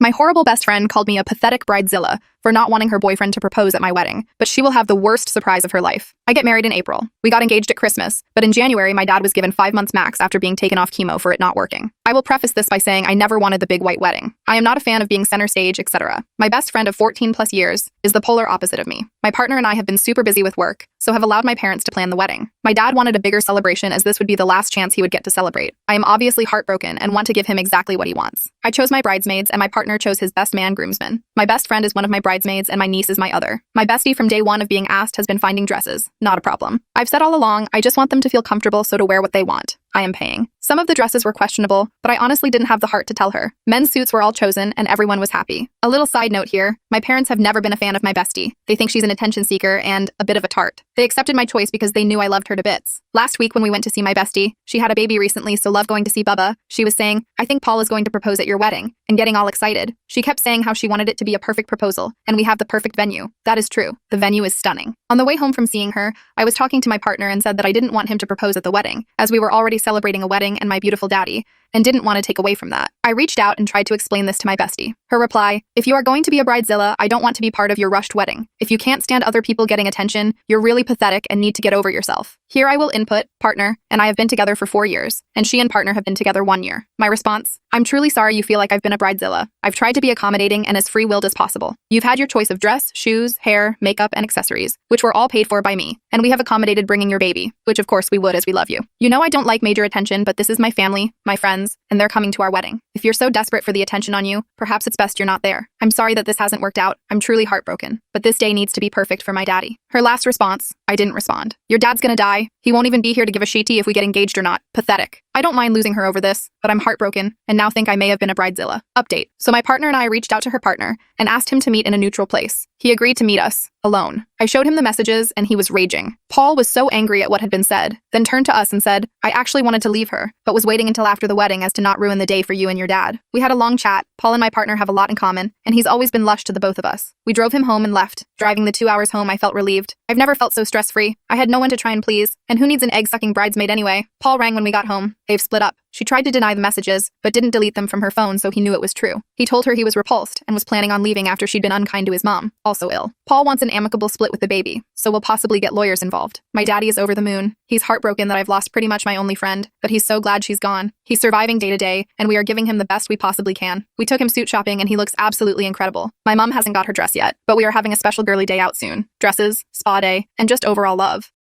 My horrible best friend called me a pathetic bridezilla for not wanting her boyfriend to propose at my wedding, but she will have the worst surprise of her life. I get married in April. We got engaged at Christmas, but in January, my dad was given 5 months max after being taken off chemo for it not working. I will preface this by saying I never wanted the big white wedding. I am not a fan of being center stage, etc. My best friend of 14 plus years is the polar opposite of me. My partner and I have been super busy with work, so have allowed my parents to plan the wedding. My dad wanted a bigger celebration as this would be the last chance he would get to celebrate. I am obviously heartbroken and want to give him exactly what he wants. I chose my bridesmaids and my partner chose his best man groomsman. My best friend is one of my bridesmaids and my niece is my other. My bestie from day one of being asked has been finding dresses. Not a problem. I've said all along, I just want them to feel comfortable, so to wear what they want. I am paying. Some of the dresses were questionable, but I honestly didn't have the heart to tell her. Men's suits were all chosen and everyone was happy. A little side note here, my parents have never been a fan of my bestie. They think she's an attention seeker and a bit of a tart. They accepted my choice because they knew I loved her to bits. Last week when we went to see my bestie, she had a baby recently, so love going to see Bubba. She was saying, I think Paul is going to propose at your wedding, and getting all excited. She kept saying how she wanted it to be a perfect proposal, and we have the perfect venue. That is true. The venue is stunning. On the way home from seeing her, I was talking to my partner and said that I didn't want him to propose at the wedding, as we were already celebrating a wedding and my beautiful daddy, and didn't want to take away from that. I reached out and tried to explain this to my bestie. Her reply, if you are going to be a bridezilla, I don't want to be part of your rushed wedding. If you can't stand other people getting attention, you're really pathetic and need to get over yourself. Here I will input, partner, and I have been together for 4 years, and she and partner have been together 1 year. My response, I'm truly sorry you feel like I've been a bridezilla. I've tried to be accommodating and as free-willed as possible. You've had your choice of dress, shoes, hair, makeup, and accessories, which were all paid for by me, and we have accommodated bringing your baby, which of course we would as we love you. You know I don't like major attention, but this is my family, my friends, and they're coming to our wedding. If you're so desperate for the attention on you, perhaps it's best you're not there. I'm sorry that this hasn't worked out. I'm truly heartbroken, but this day needs to be perfect for my daddy. Her last response, I didn't respond. Your dad's gonna die. He won't even be here to give a shitty if we get engaged or not. Pathetic. I don't mind losing her over this, but I'm heartbroken and now think I may have been a bridezilla. Update. So my partner and I reached out to her partner and asked him to meet in a neutral place. He agreed to meet us, alone. I showed him the messages and he was raging. Paul was so angry at what had been said, then turned to us and said, I actually wanted to leave her, but was waiting until after the wedding as to not ruin the day for you and your dad. We had a long chat. Paul and my partner have a lot in common, and he's always been lush to the both of us. We drove him home and left. Driving the 2 hours home, I felt relieved. I've never felt so stress-free. I had no one to try and please, and who needs an egg-sucking bridesmaid anyway? Paul rang when we got home. They've split up. She tried to deny the messages, but didn't delete them from her phone, so he knew it was true. He told her he was repulsed and was planning on leaving after she'd been unkind to his mom, also ill. Paul wants an amicable split with the baby, so we'll possibly get lawyers involved. My daddy is over the moon. He's heartbroken that I've lost pretty much my only friend, but he's so glad she's gone. He's surviving day to day, and we are giving him the best we possibly can. We took him suit shopping, and he looks absolutely incredible. My mom hasn't got her dress yet, but we are having a special girly day out soon. Dresses, spa day, and just overall love.